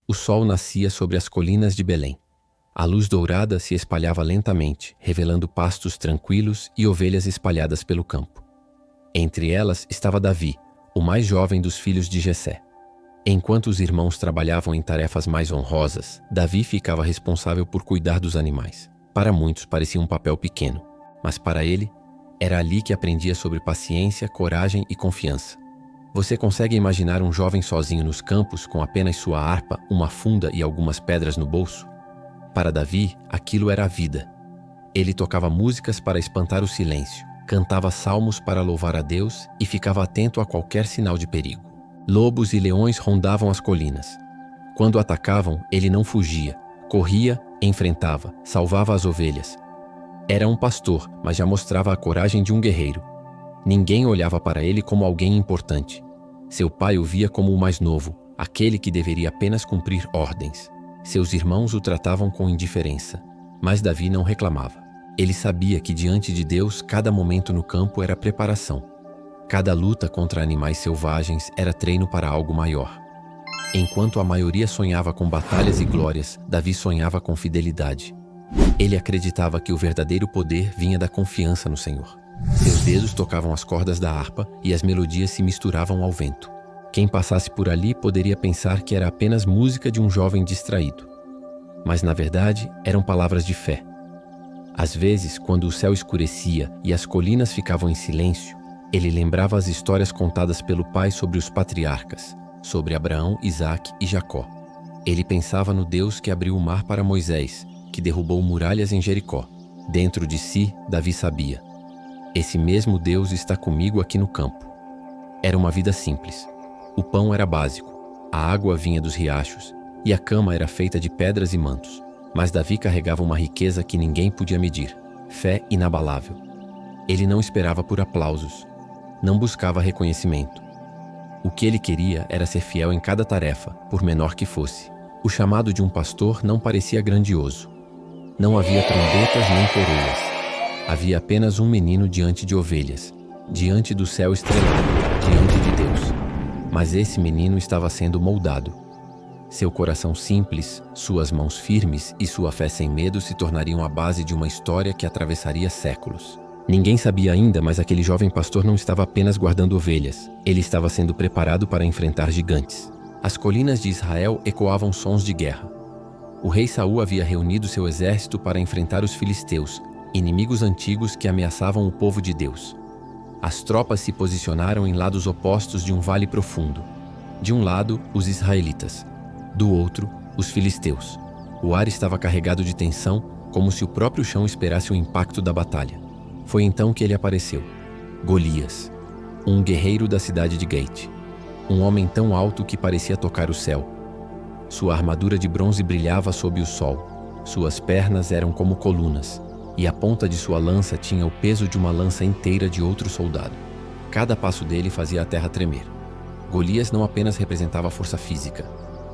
O sol nascia sobre as colinas de Belém. A luz dourada se espalhava lentamente, revelando pastos tranquilos e ovelhas espalhadas pelo campo. Entre elas estava Davi, o mais jovem dos filhos de Jessé. Enquanto os irmãos trabalhavam em tarefas mais honrosas, Davi ficava responsável por cuidar dos animais. Para muitos parecia um papel pequeno, mas para ele, era ali que aprendia sobre paciência, coragem e confiança. Você consegue imaginar um jovem sozinho nos campos com apenas sua harpa, uma funda e algumas pedras no bolso? Para Davi, aquilo era a vida. Ele tocava músicas para espantar o silêncio, cantava salmos para louvar a Deus e ficava atento a qualquer sinal de perigo. Lobos e leões rondavam as colinas. Quando atacavam, ele não fugia, corria, enfrentava, salvava as ovelhas. Era um pastor, mas já mostrava a coragem de um guerreiro. Ninguém olhava para ele como alguém importante. Seu pai o via como o mais novo, aquele que deveria apenas cumprir ordens. Seus irmãos o tratavam com indiferença, mas Davi não reclamava. Ele sabia que diante de Deus cada momento no campo era preparação. Cada luta contra animais selvagens era treino para algo maior. Enquanto a maioria sonhava com batalhas e glórias, Davi sonhava com fidelidade. Ele acreditava que o verdadeiro poder vinha da confiança no Senhor. Seus dedos tocavam as cordas da harpa e as melodias se misturavam ao vento. Quem passasse por ali poderia pensar que era apenas música de um jovem distraído. Mas na verdade, eram palavras de fé. Às vezes, quando o céu escurecia e as colinas ficavam em silêncio, ele lembrava as histórias contadas pelo pai sobre os patriarcas, sobre Abraão, Isaque e Jacó. Ele pensava no Deus que abriu o mar para Moisés, que derrubou muralhas em Jericó. Dentro de si, Davi sabia: esse mesmo Deus está comigo aqui no campo. Era uma vida simples. O pão era básico, a água vinha dos riachos e a cama era feita de pedras e mantos. Mas Davi carregava uma riqueza que ninguém podia medir: fé inabalável. Ele não esperava por aplausos, não buscava reconhecimento. O que ele queria era ser fiel em cada tarefa, por menor que fosse. O chamado de um pastor não parecia grandioso. Não havia trombetas nem coroas. Havia apenas um menino diante de ovelhas, diante do céu estrelado, diante de Deus. Mas esse menino estava sendo moldado. Seu coração simples, suas mãos firmes e sua fé sem medo se tornariam a base de uma história que atravessaria séculos. Ninguém sabia ainda, mas aquele jovem pastor não estava apenas guardando ovelhas. Ele estava sendo preparado para enfrentar gigantes. As colinas de Israel ecoavam sons de guerra. O rei Saul havia reunido seu exército para enfrentar os filisteus, inimigos antigos que ameaçavam o povo de Deus. As tropas se posicionaram em lados opostos de um vale profundo. De um lado, os israelitas. Do outro, os filisteus. O ar estava carregado de tensão, como se o próprio chão esperasse o impacto da batalha. Foi então que ele apareceu. Golias, um guerreiro da cidade de Gate. Um homem tão alto que parecia tocar o céu. Sua armadura de bronze brilhava sob o sol. Suas pernas eram como colunas, e a ponta de sua lança tinha o peso de uma lança inteira de outro soldado. Cada passo dele fazia a terra tremer. Golias não apenas representava força física,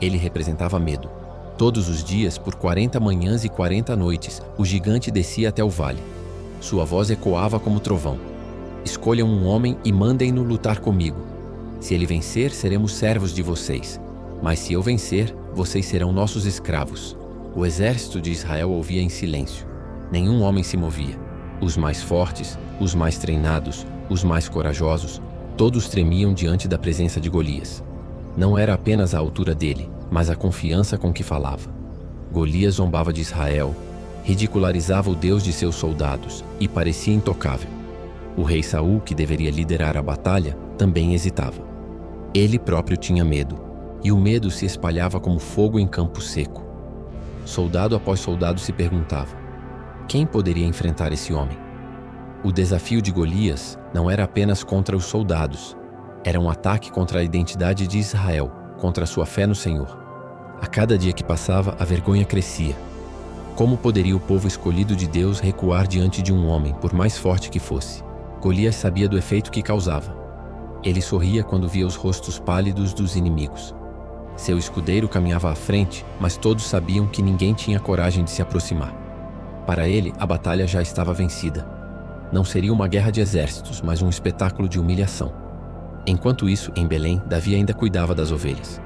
ele representava medo. Todos os dias, por 40 manhãs e 40 noites, o gigante descia até o vale. Sua voz ecoava como trovão. Escolham um homem e mandem-no lutar comigo. Se ele vencer, seremos servos de vocês. Mas se eu vencer, vocês serão nossos escravos. O exército de Israel ouvia em silêncio. Nenhum homem se movia. Os mais fortes, os mais treinados, os mais corajosos, todos tremiam diante da presença de Golias. Não era apenas a altura dele, mas a confiança com que falava. Golias zombava de Israel, ridicularizava o Deus de seus soldados e parecia intocável. O rei Saul, que deveria liderar a batalha, também hesitava. Ele próprio tinha medo, e o medo se espalhava como fogo em campo seco. Soldado após soldado se perguntava: quem poderia enfrentar esse homem? O desafio de Golias não era apenas contra os soldados, era um ataque contra a identidade de Israel, contra a sua fé no Senhor. A cada dia que passava, a vergonha crescia. Como poderia o povo escolhido de Deus recuar diante de um homem, por mais forte que fosse? Golias sabia do efeito que causava. Ele sorria quando via os rostos pálidos dos inimigos. Seu escudeiro caminhava à frente, mas todos sabiam que ninguém tinha coragem de se aproximar. Para ele, a batalha já estava vencida. Não seria uma guerra de exércitos, mas um espetáculo de humilhação. Enquanto isso, em Belém, Davi ainda cuidava das ovelhas.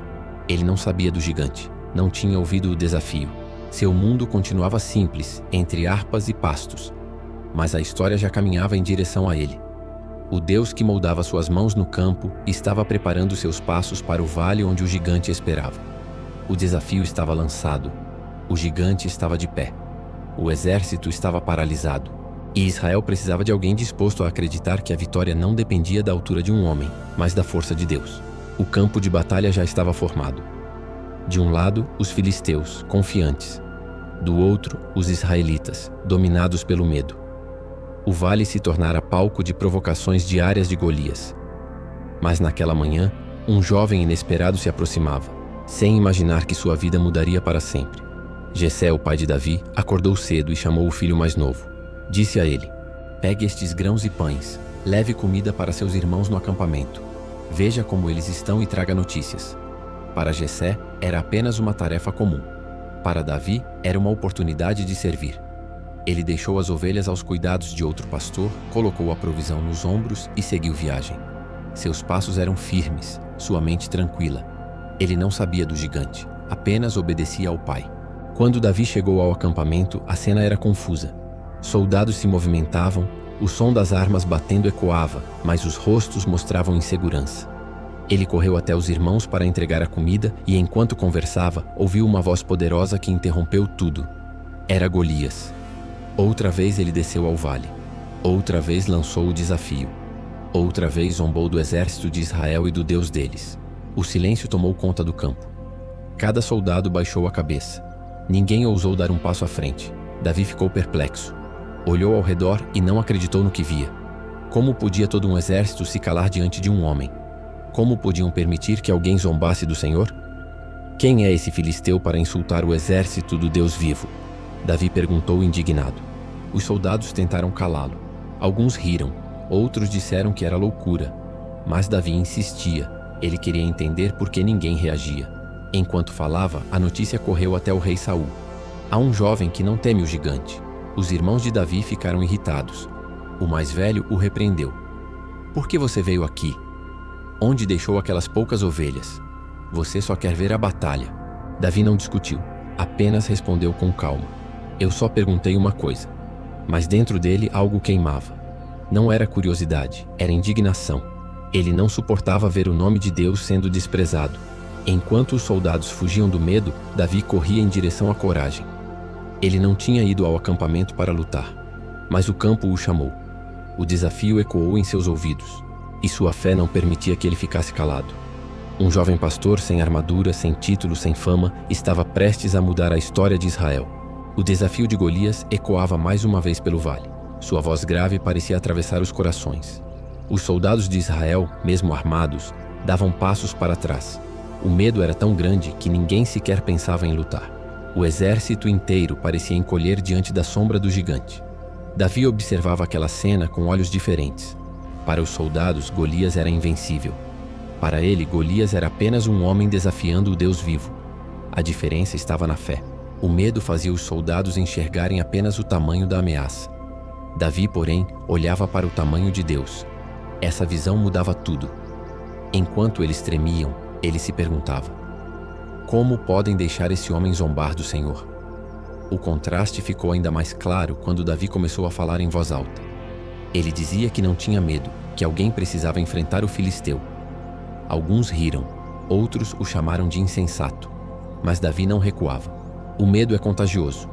Ele não sabia do gigante, não tinha ouvido o desafio. Seu mundo continuava simples, entre harpas e pastos. Mas a história já caminhava em direção a ele. O Deus que moldava suas mãos no campo estava preparando seus passos para o vale onde o gigante esperava. O desafio estava lançado. O gigante estava de pé. O exército estava paralisado. E Israel precisava de alguém disposto a acreditar que a vitória não dependia da altura de um homem, mas da força de Deus. O campo de batalha já estava formado. De um lado, os filisteus, confiantes. Do outro, os israelitas, dominados pelo medo. O vale se tornara palco de provocações diárias de Golias. Mas naquela manhã, um jovem inesperado se aproximava, sem imaginar que sua vida mudaria para sempre. Jessé, o pai de Davi, acordou cedo e chamou o filho mais novo. Disse a ele: pegue estes grãos e pães, leve comida para seus irmãos no acampamento. Veja como eles estão e traga notícias. Para Jessé, era apenas uma tarefa comum. Para Davi, era uma oportunidade de servir. Ele deixou as ovelhas aos cuidados de outro pastor, colocou a provisão nos ombros e seguiu viagem. Seus passos eram firmes, sua mente tranquila. Ele não sabia do gigante, apenas obedecia ao pai. Quando Davi chegou ao acampamento, a cena era confusa. Soldados se movimentavam, o som das armas batendo ecoava, mas os rostos mostravam insegurança. Ele correu até os irmãos para entregar a comida e, enquanto conversava, ouviu uma voz poderosa que interrompeu tudo. Era Golias. Outra vez ele desceu ao vale. Outra vez lançou o desafio. Outra vez zombou do exército de Israel e do Deus deles. O silêncio tomou conta do campo. Cada soldado baixou a cabeça. Ninguém ousou dar um passo à frente. Davi ficou perplexo. Olhou ao redor e não acreditou no que via. Como podia todo um exército se calar diante de um homem? Como podiam permitir que alguém zombasse do Senhor? Quem é esse filisteu para insultar o exército do Deus vivo? Davi perguntou indignado. Os soldados tentaram calá-lo. Alguns riram, outros disseram que era loucura. Mas Davi insistia. Ele queria entender por que ninguém reagia. Enquanto falava, a notícia correu até o rei Saul. Há um jovem que não teme o gigante. Os irmãos de Davi ficaram irritados. O mais velho o repreendeu. Por que você veio aqui? Onde deixou aquelas poucas ovelhas? Você só quer ver a batalha. Davi não discutiu, apenas respondeu com calma. Eu só perguntei uma coisa. Mas dentro dele algo queimava. Não era curiosidade, era indignação. Ele não suportava ver o nome de Deus sendo desprezado. Enquanto os soldados fugiam do medo, Davi corria em direção à coragem. Ele não tinha ido ao acampamento para lutar, mas o campo o chamou. O desafio ecoou em seus ouvidos, e sua fé não permitia que ele ficasse calado. Um jovem pastor sem armadura, sem título, sem fama, estava prestes a mudar a história de Israel. O desafio de Golias ecoava mais uma vez pelo vale. Sua voz grave parecia atravessar os corações. Os soldados de Israel, mesmo armados, davam passos para trás. O medo era tão grande que ninguém sequer pensava em lutar. O exército inteiro parecia encolher diante da sombra do gigante. Davi observava aquela cena com olhos diferentes. Para os soldados, Golias era invencível. Para ele, Golias era apenas um homem desafiando o Deus vivo. A diferença estava na fé. O medo fazia os soldados enxergarem apenas o tamanho da ameaça. Davi, porém, olhava para o tamanho de Deus. Essa visão mudava tudo. Enquanto eles tremiam, ele se perguntava: como podem deixar esse homem zombar do Senhor? O contraste ficou ainda mais claro quando Davi começou a falar em voz alta. Ele dizia que não tinha medo, que alguém precisava enfrentar o filisteu. Alguns riram, outros o chamaram de insensato. Mas Davi não recuava. O medo é contagioso.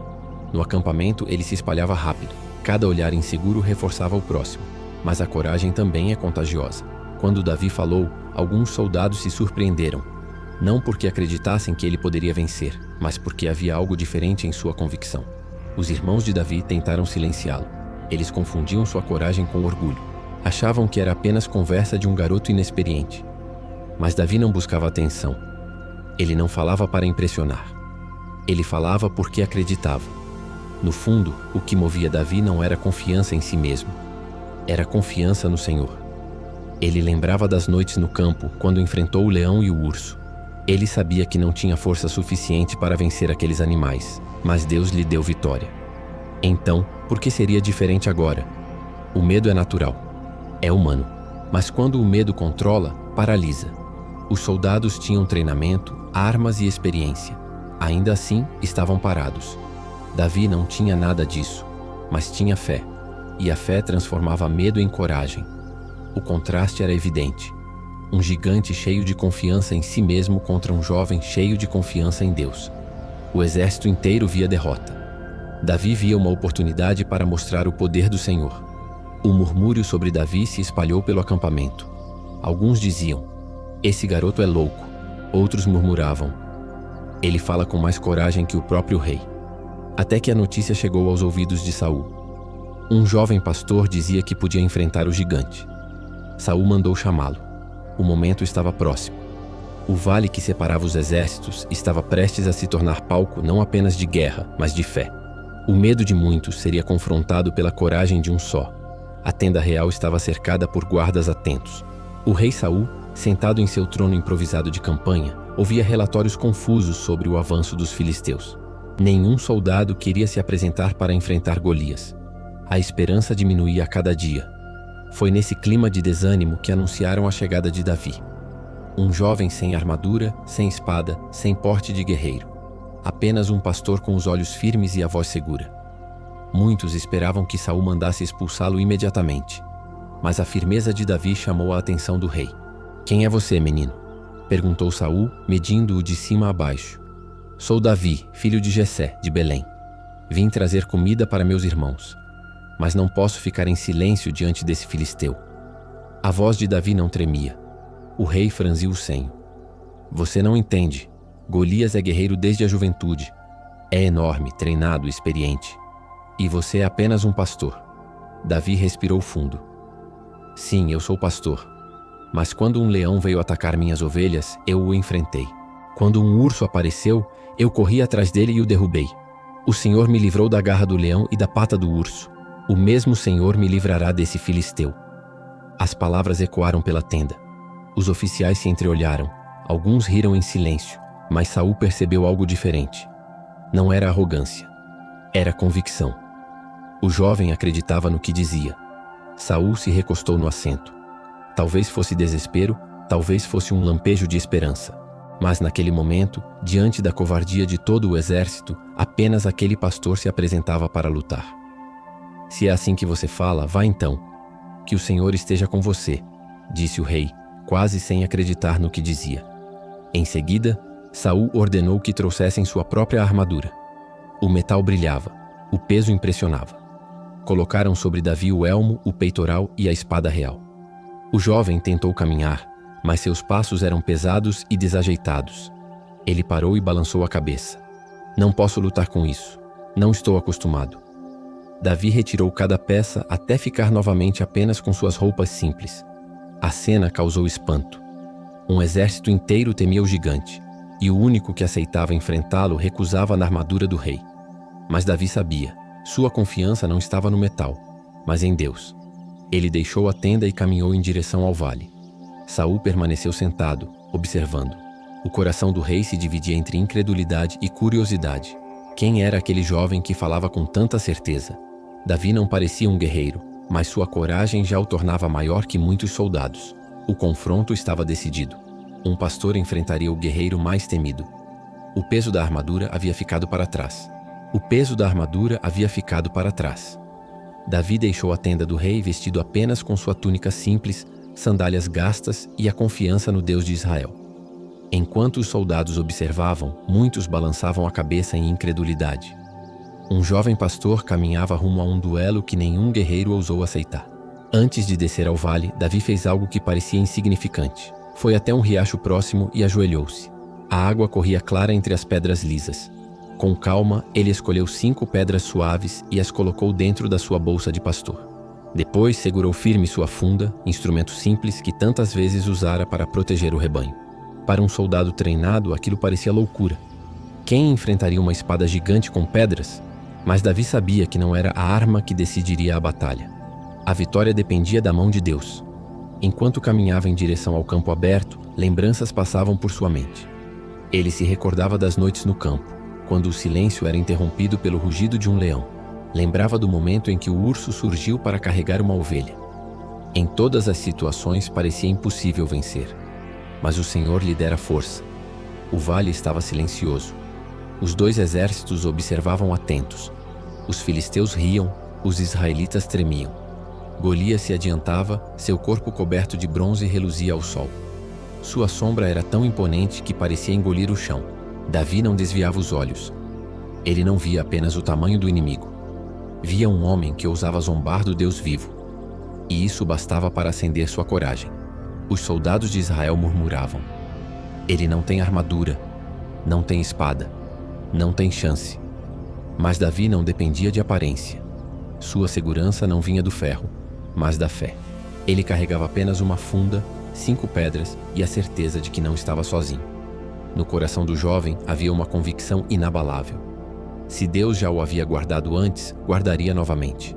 No acampamento, ele se espalhava rápido. Cada olhar inseguro reforçava o próximo. Mas a coragem também é contagiosa. Quando Davi falou, alguns soldados se surpreenderam. Não porque acreditassem que ele poderia vencer, mas porque havia algo diferente em sua convicção. Os irmãos de Davi tentaram silenciá-lo. Eles confundiam sua coragem com orgulho. Achavam que era apenas conversa de um garoto inexperiente. Mas Davi não buscava atenção. Ele não falava para impressionar. Ele falava porque acreditava. No fundo, o que movia Davi não era confiança em si mesmo. Era confiança no Senhor. Ele lembrava das noites no campo, quando enfrentou o leão e o urso. Ele sabia que não tinha força suficiente para vencer aqueles animais, mas Deus lhe deu vitória. Então, por que seria diferente agora? O medo é natural. É humano. Mas quando o medo controla, paralisa. Os soldados tinham treinamento, armas e experiência. Ainda assim, estavam parados. Davi não tinha nada disso, mas tinha fé, e a fé transformava medo em coragem. O contraste era evidente. Um gigante cheio de confiança em si mesmo contra um jovem cheio de confiança em Deus. O exército inteiro via derrota. Davi via uma oportunidade para mostrar o poder do Senhor. O murmúrio sobre Davi se espalhou pelo acampamento. Alguns diziam: "Esse garoto é louco." Outros murmuravam: "Ele fala com mais coragem que o próprio rei." Até que a notícia chegou aos ouvidos de Saul. Um jovem pastor dizia que podia enfrentar o gigante. Saul mandou chamá-lo. O momento estava próximo. O vale que separava os exércitos estava prestes a se tornar palco não apenas de guerra, mas de fé. O medo de muitos seria confrontado pela coragem de um só. A tenda real estava cercada por guardas atentos. O rei Saul, sentado em seu trono improvisado de campanha, ouvia relatórios confusos sobre o avanço dos filisteus. Nenhum soldado queria se apresentar para enfrentar Golias. A esperança diminuía a cada dia. Foi nesse clima de desânimo que anunciaram a chegada de Davi. Um jovem sem armadura, sem espada, sem porte de guerreiro. Apenas um pastor com os olhos firmes e a voz segura. Muitos esperavam que Saul mandasse expulsá-lo imediatamente. Mas a firmeza de Davi chamou a atenção do rei. "Quem é você, menino?" perguntou Saul, medindo-o de cima a baixo. "Sou Davi, filho de Jessé, de Belém. Vim trazer comida para meus irmãos. Mas não posso ficar em silêncio diante desse filisteu." A voz de Davi não tremia. O rei franziu o senho. "Você não entende. Golias é guerreiro desde a juventude. É enorme, treinado, experiente. E você é apenas um pastor." Davi respirou fundo. "Sim, eu sou pastor. Mas quando um leão veio atacar minhas ovelhas, eu o enfrentei. Quando um urso apareceu, eu corri atrás dele e o derrubei. O Senhor me livrou da garra do leão e da pata do urso. O mesmo Senhor me livrará desse filisteu." As palavras ecoaram pela tenda. Os oficiais se entreolharam. Alguns riram em silêncio, mas Saul percebeu algo diferente. Não era arrogância. Era convicção. O jovem acreditava no que dizia. Saul se recostou no assento. Talvez fosse desespero, talvez fosse um lampejo de esperança. Mas naquele momento, diante da covardia de todo o exército, apenas aquele pastor se apresentava para lutar. "Se é assim que você fala, vá então. Que o Senhor esteja com você", disse o rei, quase sem acreditar no que dizia. Em seguida, Saul ordenou que trouxessem sua própria armadura. O metal brilhava, o peso impressionava. Colocaram sobre Davi o elmo, o peitoral e a espada real. O jovem tentou caminhar, mas seus passos eram pesados e desajeitados. Ele parou e balançou a cabeça. "Não posso lutar com isso. Não estou acostumado." Davi retirou cada peça até ficar novamente apenas com suas roupas simples. A cena causou espanto. Um exército inteiro temia o gigante, e o único que aceitava enfrentá-lo recusava na armadura do rei. Mas Davi sabia, sua confiança não estava no metal, mas em Deus. Ele deixou a tenda e caminhou em direção ao vale. Saul permaneceu sentado, observando. O coração do rei se dividia entre incredulidade e curiosidade. Quem era aquele jovem que falava com tanta certeza? Davi não parecia um guerreiro, mas sua coragem já o tornava maior que muitos soldados. O confronto estava decidido. Um pastor enfrentaria o guerreiro mais temido. O peso da armadura havia ficado para trás. O peso da armadura havia ficado para trás. Davi deixou a tenda do rei vestido apenas com sua túnica simples, sandálias gastas e a confiança no Deus de Israel. Enquanto os soldados observavam, muitos balançavam a cabeça em incredulidade. Um jovem pastor caminhava rumo a um duelo que nenhum guerreiro ousou aceitar. Antes de descer ao vale, Davi fez algo que parecia insignificante. Foi até um riacho próximo e ajoelhou-se. A água corria clara entre as pedras lisas. Com calma, ele escolheu 5 pedras suaves e as colocou dentro da sua bolsa de pastor. Depois segurou firme sua funda, instrumento simples que tantas vezes usara para proteger o rebanho. Para um soldado treinado, aquilo parecia loucura. Quem enfrentaria uma espada gigante com pedras? Mas Davi sabia que não era a arma que decidiria a batalha. A vitória dependia da mão de Deus. Enquanto caminhava em direção ao campo aberto, lembranças passavam por sua mente. Ele se recordava das noites no campo, quando o silêncio era interrompido pelo rugido de um leão. Lembrava do momento em que o urso surgiu para carregar uma ovelha. Em todas as situações parecia impossível vencer. Mas o Senhor lhe dera força. O vale estava silencioso. Os dois exércitos observavam atentos. Os filisteus riam, os israelitas tremiam. Golias se adiantava, seu corpo coberto de bronze reluzia ao sol. Sua sombra era tão imponente que parecia engolir o chão. Davi não desviava os olhos. Ele não via apenas o tamanho do inimigo. Via um homem que ousava zombar do Deus vivo. E isso bastava para acender sua coragem. Os soldados de Israel murmuravam: ele não tem armadura, não tem espada, não tem chance. Mas Davi não dependia de aparência. Sua segurança não vinha do ferro, mas da fé. Ele carregava apenas uma funda, 5 pedras e a certeza de que não estava sozinho. No coração do jovem havia uma convicção inabalável. Se Deus já o havia guardado antes, guardaria novamente.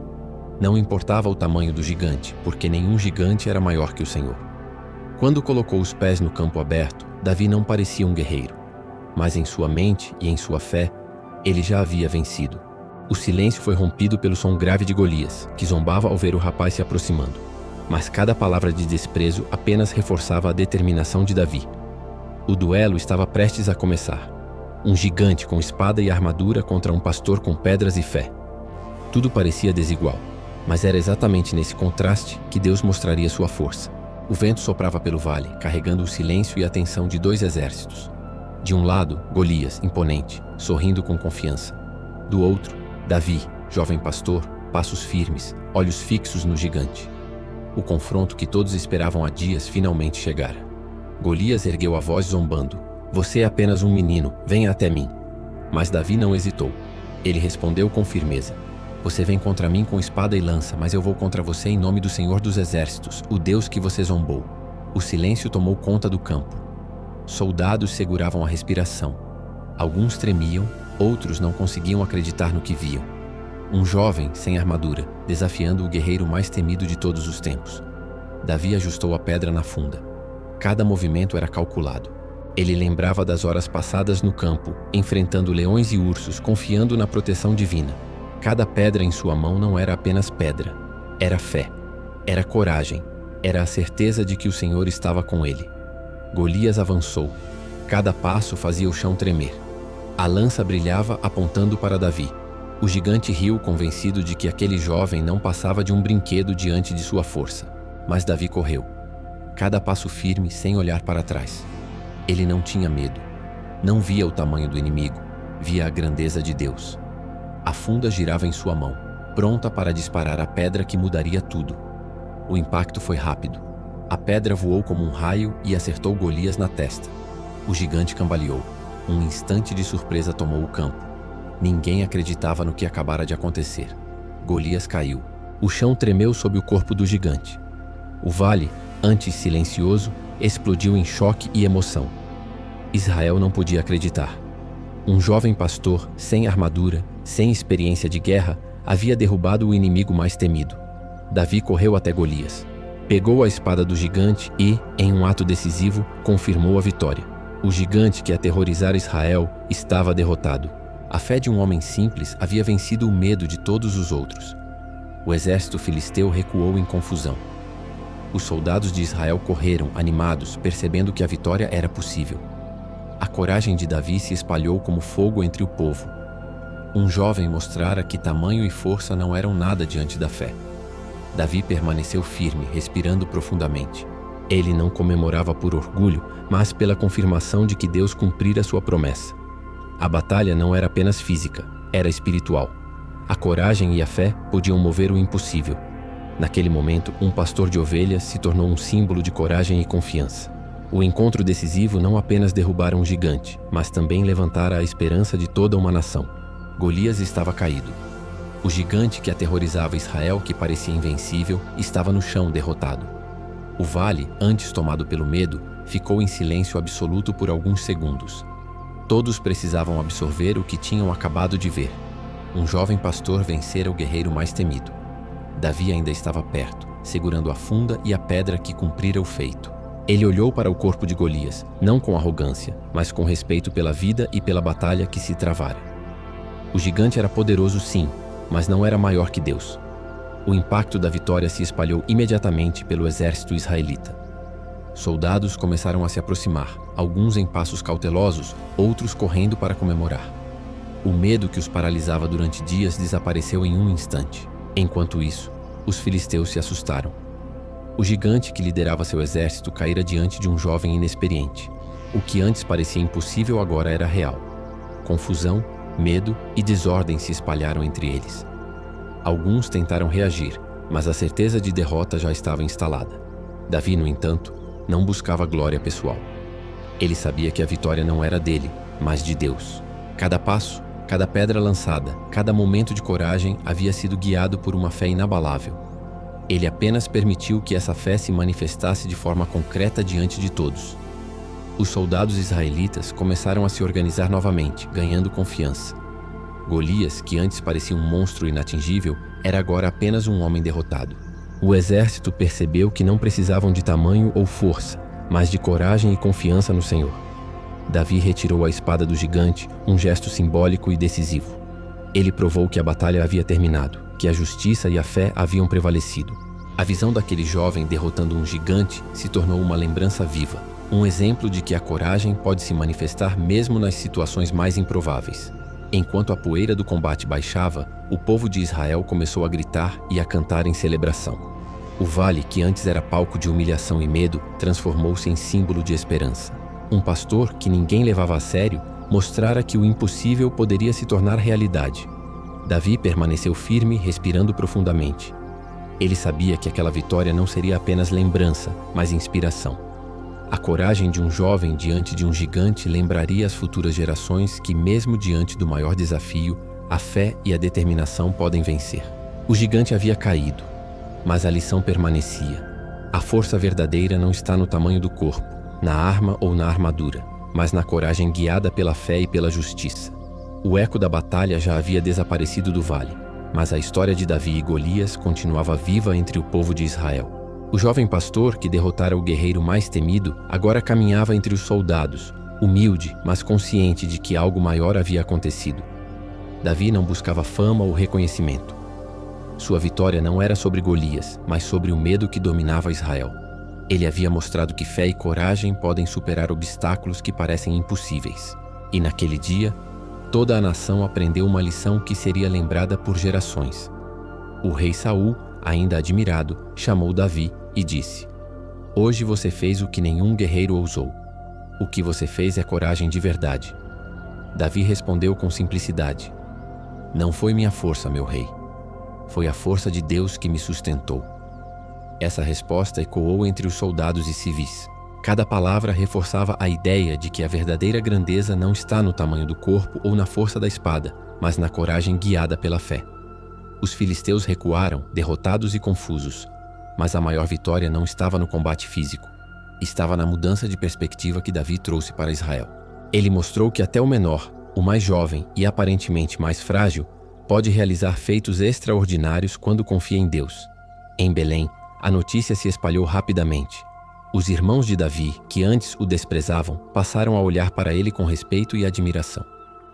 Não importava o tamanho do gigante, porque nenhum gigante era maior que o Senhor. Quando colocou os pés no campo aberto, Davi não parecia um guerreiro. Mas em sua mente e em sua fé, ele já havia vencido. O silêncio foi rompido pelo som grave de Golias, que zombava ao ver o rapaz se aproximando. Mas cada palavra de desprezo apenas reforçava a determinação de Davi. O duelo estava prestes a começar. Um gigante com espada e armadura contra um pastor com pedras e fé. Tudo parecia desigual, mas era exatamente nesse contraste que Deus mostraria sua força. O vento soprava pelo vale, carregando o silêncio e a tensão de 2 exércitos. De um lado, Golias, imponente, sorrindo com confiança. Do outro, Davi, jovem pastor, passos firmes, olhos fixos no gigante. O confronto que todos esperavam há dias finalmente chegara. Golias ergueu a voz zombando: você é apenas um menino, venha até mim. Mas Davi não hesitou. Ele respondeu com firmeza: você vem contra mim com espada e lança, mas eu vou contra você em nome do Senhor dos Exércitos, o Deus que você zombou. O silêncio tomou conta do campo. Soldados seguravam a respiração. Alguns tremiam, outros não conseguiam acreditar no que viam. Um jovem, sem armadura, desafiando o guerreiro mais temido de todos os tempos. Davi ajustou a pedra na funda. Cada movimento era calculado. Ele lembrava das horas passadas no campo, enfrentando leões e ursos, confiando na proteção divina. Cada pedra em sua mão não era apenas pedra. Era fé. Era coragem. Era a certeza de que o Senhor estava com ele. Golias avançou. Cada passo fazia o chão tremer. A lança brilhava apontando para Davi. O gigante riu, convencido de que aquele jovem não passava de um brinquedo diante de sua força. Mas Davi correu. Cada passo firme, sem olhar para trás. Ele não tinha medo. Não via o tamanho do inimigo. Via a grandeza de Deus. A funda girava em sua mão, pronta para disparar a pedra que mudaria tudo. O impacto foi rápido. A pedra voou como um raio e acertou Golias na testa. O gigante cambaleou. Um instante de surpresa tomou o campo. Ninguém acreditava no que acabara de acontecer. Golias caiu. O chão tremeu sob o corpo do gigante. O vale, antes silencioso, explodiu em choque e emoção. Israel não podia acreditar. Um jovem pastor, sem armadura, sem experiência de guerra, havia derrubado o inimigo mais temido. Davi correu até Golias. Pegou a espada do gigante e, em um ato decisivo, confirmou a vitória. O gigante que aterrorizara Israel estava derrotado. A fé de um homem simples havia vencido o medo de todos os outros. O exército filisteu recuou em confusão. Os soldados de Israel correram, animados, percebendo que a vitória era possível. A coragem de Davi se espalhou como fogo entre o povo. Um jovem mostrara que tamanho e força não eram nada diante da fé. Davi permaneceu firme, respirando profundamente. Ele não comemorava por orgulho, mas pela confirmação de que Deus cumprira sua promessa. A batalha não era apenas física, era espiritual. A coragem e a fé podiam mover o impossível. Naquele momento, um pastor de ovelhas se tornou um símbolo de coragem e confiança. O encontro decisivo não apenas derrubara um gigante, mas também levantara a esperança de toda uma nação. Golias estava caído. O gigante que aterrorizava Israel, que parecia invencível, estava no chão derrotado. O vale, antes tomado pelo medo, ficou em silêncio absoluto por alguns segundos. Todos precisavam absorver o que tinham acabado de ver. Um jovem pastor vencera o guerreiro mais temido. Davi ainda estava perto, segurando a funda e a pedra que cumprira o feito. Ele olhou para o corpo de Golias, não com arrogância, mas com respeito pela vida e pela batalha que se travara. O gigante era poderoso sim, mas não era maior que Deus. O impacto da vitória se espalhou imediatamente pelo exército israelita. Soldados começaram a se aproximar, alguns em passos cautelosos, outros correndo para comemorar. O medo que os paralisava durante dias desapareceu em um instante. Enquanto isso, os filisteus se assustaram. O gigante que liderava seu exército caíra diante de um jovem inexperiente. O que antes parecia impossível agora era real. Confusão, medo e desordem se espalharam entre eles. Alguns tentaram reagir, mas a certeza de derrota já estava instalada. Davi, no entanto, não buscava glória pessoal. Ele sabia que a vitória não era dele, mas de Deus. Cada passo, cada pedra lançada, cada momento de coragem havia sido guiado por uma fé inabalável. Ele apenas permitiu que essa fé se manifestasse de forma concreta diante de todos. Os soldados israelitas começaram a se organizar novamente, ganhando confiança. Golias, que antes parecia um monstro inatingível, era agora apenas um homem derrotado. O exército percebeu que não precisavam de tamanho ou força, mas de coragem e confiança no Senhor. Davi retirou a espada do gigante, um gesto simbólico e decisivo. Ele provou que a batalha havia terminado, que a justiça e a fé haviam prevalecido. A visão daquele jovem derrotando um gigante se tornou uma lembrança viva, um exemplo de que a coragem pode se manifestar mesmo nas situações mais improváveis. Enquanto a poeira do combate baixava, o povo de Israel começou a gritar e a cantar em celebração. O vale, que antes era palco de humilhação e medo, transformou-se em símbolo de esperança. Um pastor, que ninguém levava a sério, mostrara que o impossível poderia se tornar realidade. Davi permaneceu firme, respirando profundamente. Ele sabia que aquela vitória não seria apenas lembrança, mas inspiração. A coragem de um jovem diante de um gigante lembraria às futuras gerações que, mesmo diante do maior desafio, a fé e a determinação podem vencer. O gigante havia caído, mas a lição permanecia. A força verdadeira não está no tamanho do corpo, na arma ou na armadura, mas na coragem guiada pela fé e pela justiça. O eco da batalha já havia desaparecido do vale, mas a história de Davi e Golias continuava viva entre o povo de Israel. O jovem pastor, que derrotara o guerreiro mais temido, agora caminhava entre os soldados, humilde, mas consciente de que algo maior havia acontecido. Davi não buscava fama ou reconhecimento. Sua vitória não era sobre Golias, mas sobre o medo que dominava Israel. Ele havia mostrado que fé e coragem podem superar obstáculos que parecem impossíveis. E naquele dia, toda a nação aprendeu uma lição que seria lembrada por gerações. O rei Saul, ainda admirado, chamou Davi e disse: "Hoje você fez o que nenhum guerreiro ousou. O que você fez é coragem de verdade." Davi respondeu com simplicidade: "Não foi minha força, meu rei. Foi a força de Deus que me sustentou." Essa resposta ecoou entre os soldados e civis. Cada palavra reforçava a ideia de que a verdadeira grandeza não está no tamanho do corpo ou na força da espada, mas na coragem guiada pela fé. Os filisteus recuaram, derrotados e confusos, mas a maior vitória não estava no combate físico. Estava na mudança de perspectiva que Davi trouxe para Israel. Ele mostrou que até o menor, o mais jovem e aparentemente mais frágil, pode realizar feitos extraordinários quando confia em Deus. Em Belém, a notícia se espalhou rapidamente. Os irmãos de Davi, que antes o desprezavam, passaram a olhar para ele com respeito e admiração.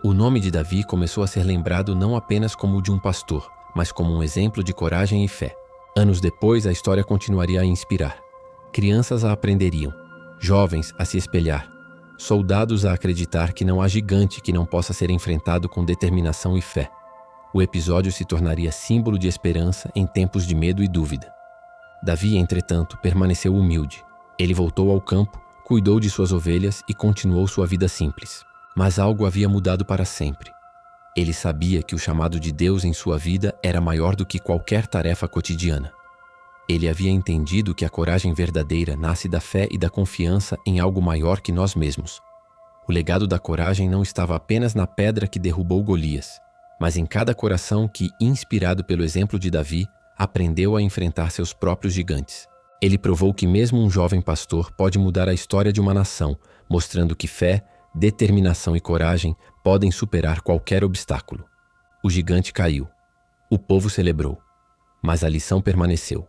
O nome de Davi começou a ser lembrado não apenas como o de um pastor, mas como um exemplo de coragem e fé. Anos depois, a história continuaria a inspirar. Crianças a aprenderiam, jovens a se espelhar, soldados a acreditar que não há gigante que não possa ser enfrentado com determinação e fé. O episódio se tornaria símbolo de esperança em tempos de medo e dúvida. Davi, entretanto, permaneceu humilde. Ele voltou ao campo, cuidou de suas ovelhas e continuou sua vida simples. Mas algo havia mudado para sempre. Ele sabia que o chamado de Deus em sua vida era maior do que qualquer tarefa cotidiana. Ele havia entendido que a coragem verdadeira nasce da fé e da confiança em algo maior que nós mesmos. O legado da coragem não estava apenas na pedra que derrubou Golias, mas em cada coração que, inspirado pelo exemplo de Davi, aprendeu a enfrentar seus próprios gigantes. Ele provou que mesmo um jovem pastor pode mudar a história de uma nação, mostrando que fé, determinação e coragem podem superar qualquer obstáculo. O gigante caiu. O povo celebrou. Mas a lição permaneceu.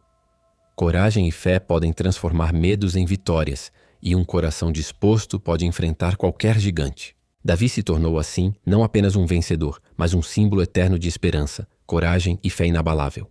Coragem e fé podem transformar medos em vitórias, e um coração disposto pode enfrentar qualquer gigante. Davi se tornou assim não apenas um vencedor, mas um símbolo eterno de esperança, coragem e fé inabalável.